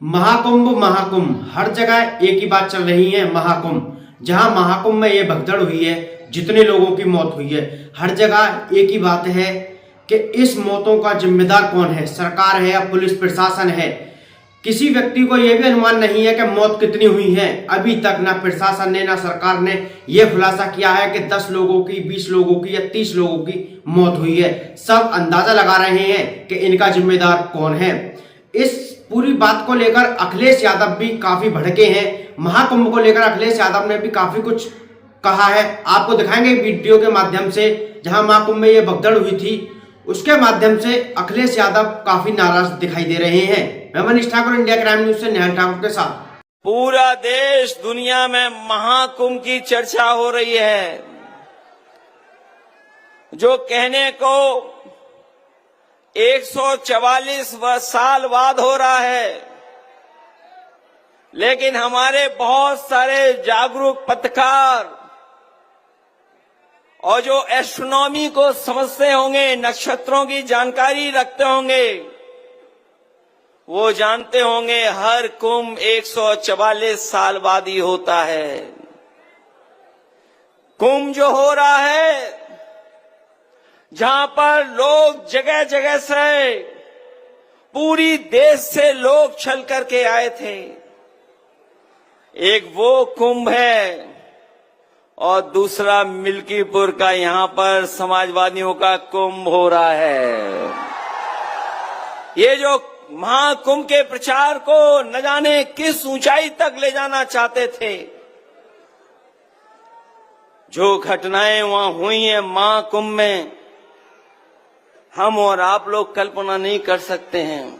महाकुंभ महाकुंभ हर जगह एक ही बात चल रही है। महाकुंभ, जहां महाकुंभ में ये भगदड़ हुई है, जितने लोगों की मौत हुई है, हर जगह एक ही बात है कि इस मौतों का जिम्मेदार कौन है, सरकार है या पुलिस प्रशासन है। किसी व्यक्ति को यह भी अनुमान नहीं है कि मौत कितनी हुई है। अभी तक ना प्रशासन ने ना सरकार ने यह खुलासा किया है कि 10 लोगों की, 20 लोगों की या 30 लोगों की मौत हुई है। सब अंदाजा लगा रहे हैं कि इनका जिम्मेदार कौन है। इस पूरी बात को लेकर अखिलेश यादव भी काफी भड़के हैं। महाकुंभ को लेकर अखिलेश यादव ने भी काफी कुछ कहा है। आपको दिखाएंगे वीडियो के माध्यम से, जहां महाकुंभ में यह भगदड़ हुई थी, उसके माध्यम से अखिलेश यादव काफी नाराज दिखाई दे रहे हैं। मैं Manish Thakur, India crime news से निहाल ठाकुर के साथ। पूरा देश दुनिया में महाकुंभ की चर्चा हो रही है, जो कहने को 144 साल बाद हो रहा है, लेकिन हमारे बहुत सारे जागरूक पत्रकार और जो एस्ट्रोनॉमी को समझते होंगे, नक्षत्रों की जानकारी रखते होंगे, वो जानते होंगे हर कुंभ 144 साल बाद ही होता है। कुंभ जो हो रहा है, जहां पर लोग जगह जगह से, पूरी देश से लोग चल करके आए थे, एक वो कुंभ है और दूसरा मिल्कीपुर का यहां पर समाजवादियों का कुंभ हो रहा है। ये जो महाकुंभ के प्रचार को न जाने किस ऊंचाई तक ले जाना चाहते थे, जो घटनाएं वहां हुई हैं महाकुंभ में, हम और आप लोग कल्पना नहीं कर सकते हैं।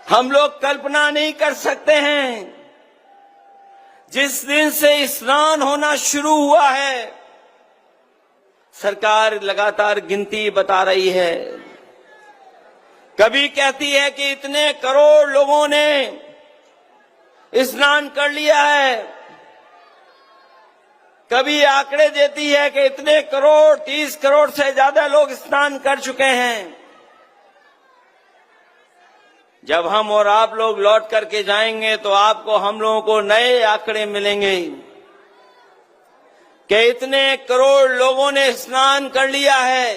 हम लोग कल्पना नहीं कर सकते हैं। जिस दिन से स्नान होना शुरू हुआ है, सरकार लगातार गिनती बता रही है। कभी कहती है कि इतने करोड़ लोगों ने स्नान कर लिया है, कभी आंकड़े देती है कि इतने करोड़, 30 करोड़ से ज्यादा लोग स्नान कर चुके हैं। जब हम और आप लोग लौट करके जाएंगे तो आपको, हम लोगों को नए आंकड़े मिलेंगे कि इतने करोड़ लोगों ने स्नान कर लिया है।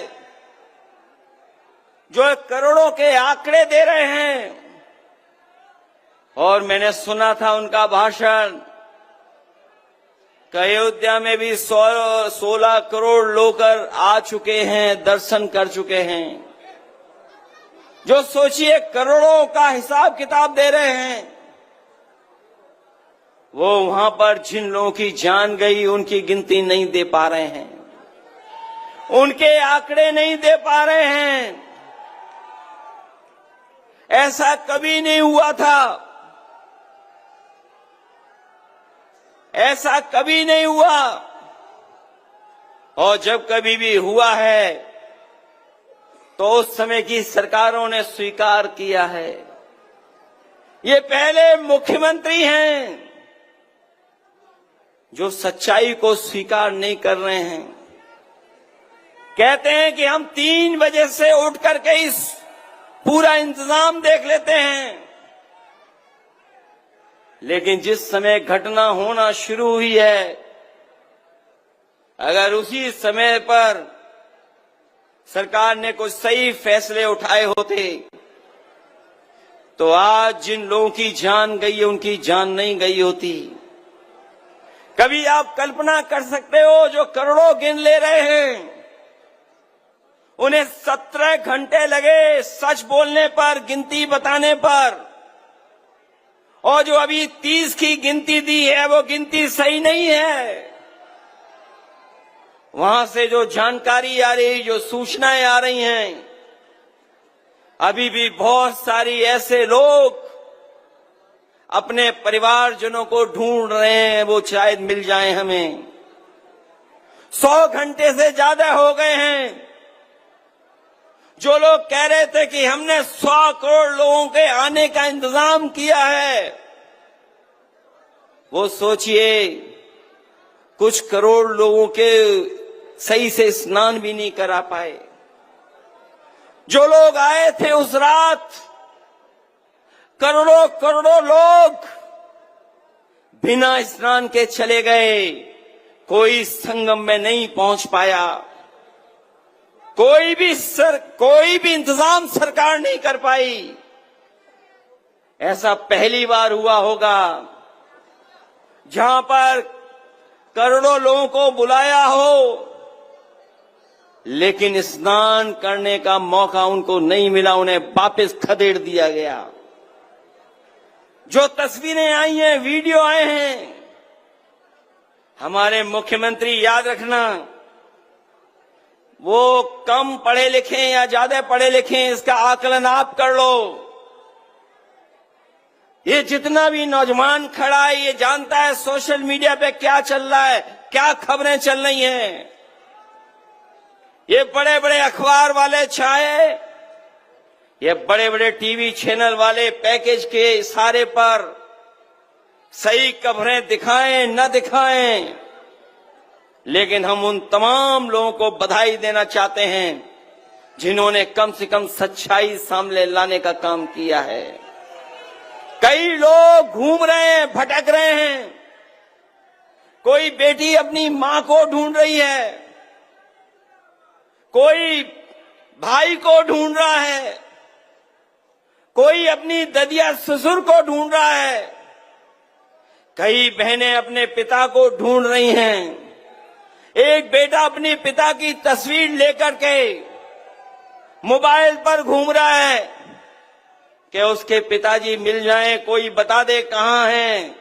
जो करोड़ों के आंकड़े दे रहे हैं, और मैंने सुना था उनका भाषण कि अयोध्या में भी 16 करोड़ लोग आ चुके हैं, दर्शन कर चुके हैं। जो सोचिए करोड़ों का हिसाब किताब दे रहे हैं, वो वहां पर जिन लोगों की जान गई उनकी गिनती नहीं दे पा रहे हैं, उनके आंकड़े नहीं दे पा रहे हैं। ऐसा कभी नहीं हुआ था, ऐसा कभी नहीं हुआ, और जब कभी भी हुआ है तो उस समय की सरकारों ने स्वीकार किया है। ये पहले मुख्यमंत्री हैं जो सच्चाई को स्वीकार नहीं कर रहे हैं। कहते हैं कि हम 3 बजे से उठ करके इस पूरा इंतजाम देख लेते हैं, लेकिन जिस समय घटना होना शुरू हुई है, अगर उसी समय पर सरकार ने कुछ सही फैसले उठाए होते तो आज जिन लोगों की जान गई है उनकी जान नहीं गई होती। कभी आप कल्पना कर सकते हो, जो करोड़ों गिन ले रहे हैं, उन्हें 17 घंटे लगे सच बोलने पर, गिनती बताने पर, और जो अभी 30 की गिनती दी है वो गिनती सही नहीं है। वहां से जो जानकारी आ रही, जो सूचनाएं आ रही हैं, अभी भी बहुत सारी ऐसे लोग अपने परिवारजनों को ढूंढ रहे हैं, वो शायद मिल जाएं हमें। 100 घंटे से ज्यादा हो गए हैं। जो लोग कह रहे थे कि हमने 100 करोड़ लोगों के आने का इंतजाम किया है, वो सोचिए कुछ करोड़ लोगों के सही से स्नान भी नहीं करा पाए। जो लोग आए थे उस रात, करोड़ों करोड़ों लोग बिना स्नान के चले गए, कोई संगम में नहीं पहुंच पाया, कोई भी इंतजाम सरकार नहीं कर पाई। ऐसा पहली बार हुआ होगा जहां पर करोड़ों लोगों को बुलाया हो, लेकिन स्नान करने का मौका उनको नहीं मिला, उन्हें वापस खदेड़ दिया गया। जो तस्वीरें आई हैं, वीडियो आए हैं, हमारे मुख्यमंत्री याद रखना, वो कम पढ़े लिखे या ज्यादा पढ़े लिखे, इसका आकलन आप कर लो। ये जितना भी नौजवान खड़ा है, ये जानता है सोशल मीडिया पे क्या चल रहा है, क्या खबरें चल रही हैं। ये बड़े बड़े अखबार वाले चाहे ये बड़े बड़े टीवी चैनल वाले पैकेज के इशारे पर सही खबरें दिखाएं न दिखाएं, लेकिन हम उन तमाम लोगों को बधाई देना चाहते हैं जिन्होंने कम से कम सच्चाई सामने लाने का काम किया है। कई लोग घूम रहे हैं, भटक रहे हैं। कोई बेटी अपनी मां को ढूंढ रही है, कोई भाई को ढूंढ रहा है, कोई अपनी ददिया ससुर को ढूंढ रहा है, कई बहनें अपने पिता को ढूंढ रही हैं। एक बेटा अपने पिता की तस्वीर लेकर के मोबाइल पर घूम रहा है कि उसके पिताजी मिल जाएं, कोई बता दे कहां हैं,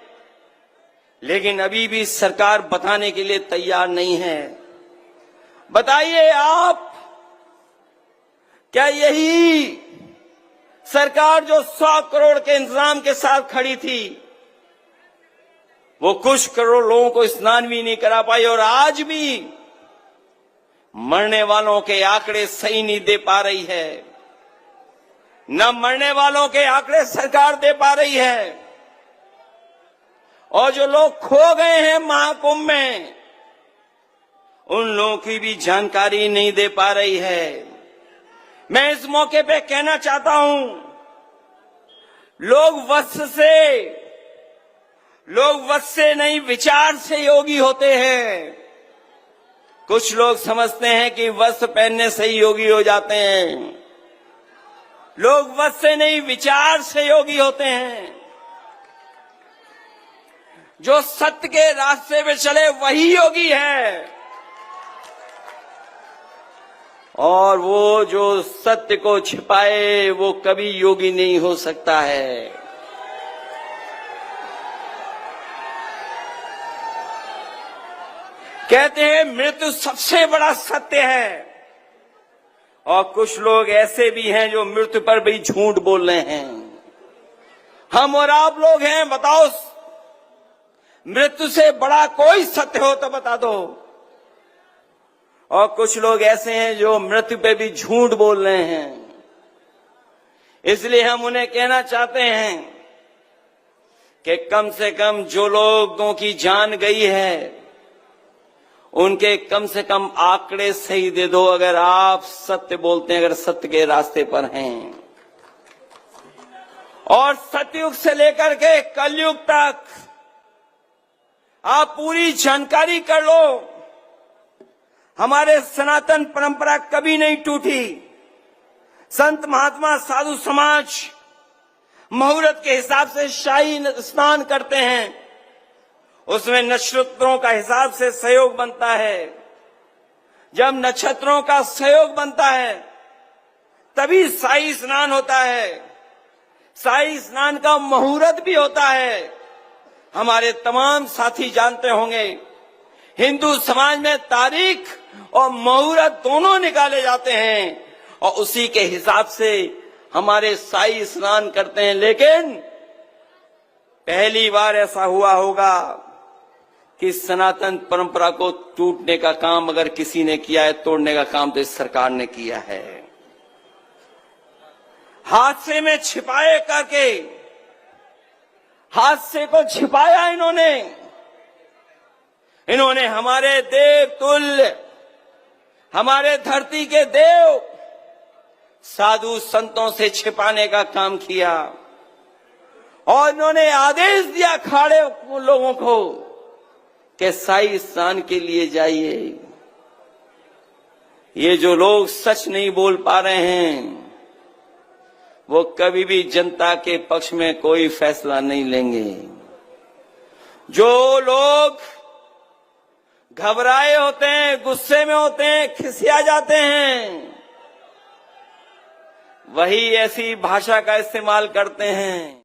लेकिन अभी भी सरकार बताने के लिए तैयार नहीं है। बताइए आप, क्या यही सरकार जो 100 करोड़ के इंतजाम के साथ खड़ी थी, वो कुछ करोड़ लोगों को स्नान भी नहीं करा पाई, और आज भी मरने वालों के आंकड़े सही नहीं दे पा रही है। न मरने वालों के आंकड़े सरकार दे पा रही है, और जो लोग खो गए हैं महाकुंभ में, उन लोगों की भी जानकारी नहीं दे पा रही है। मैं इस मौके पे कहना चाहता हूं, लोग वश से नहीं विचार से योगी होते हैं। कुछ लोग समझते हैं कि वस्त्र पहनने से ही योगी हो जाते हैं। लोग वश से नहीं विचार से योगी होते हैं। जो सत्य के रास्ते पे चले वही योगी है, और वो जो सत्य को छिपाए वो कभी योगी नहीं हो सकता है। कहते हैं मृत्यु सबसे बड़ा सत्य है, और कुछ लोग ऐसे भी हैं जो मृत्यु पर भी झूठ बोल रहे हैं। हम और आप लोग हैं, बताओ मृत्यु से बड़ा कोई सत्य हो तो बता दो। और कुछ लोग ऐसे हैं जो मृत्यु पे भी झूठ बोल रहे हैं। इसलिए हम उन्हें कहना चाहते हैं कि कम से कम जो लोगों की जान गई है, उनके कम से कम आंकड़े सही दे दो, अगर आप सत्य बोलते हैं, अगर सत्य के रास्ते पर हैं। और सतयुग से लेकर के कलयुग तक आप पूरी जानकारी कर लो। हमारे सनातन परंपरा कभी नहीं टूटी। संत महात्मा साधु समाज मुहूर्त के हिसाब से शाही स्नान करते हैं, उसमें नक्षत्रों का हिसाब से सहयोग बनता है। जब नक्षत्रों का सहयोग बनता है तभी शाही स्नान होता है। शाही स्नान का मुहूर्त भी होता है। हमारे तमाम साथी जानते होंगे, हिंदू समाज में तारीख और मुहूर्त दोनों निकाले जाते हैं, और उसी के हिसाब से हमारे शाही स्नान करते हैं। लेकिन पहली बार ऐसा हुआ होगा कि सनातन परंपरा को टूटने का काम अगर किसी ने किया है, तोड़ने का काम तो इस सरकार ने किया है। हादसे में छिपाए करके हादसे को छिपाया इन्होंने हमारे देव तुल्य, हमारे धरती के देव साधु संतों से छिपाने का काम किया। और इन्होंने आदेश दिया अखाड़े लोगों को कि शाही स्नान के लिए जाइए। ये जो लोग सच नहीं बोल पा रहे हैं वो कभी भी जनता के पक्ष में कोई फैसला नहीं लेंगे। जो लोग घबराए होते हैं, गुस्से में होते हैं, खिसिया जाते हैं, वही ऐसी भाषा का इस्तेमाल करते हैं।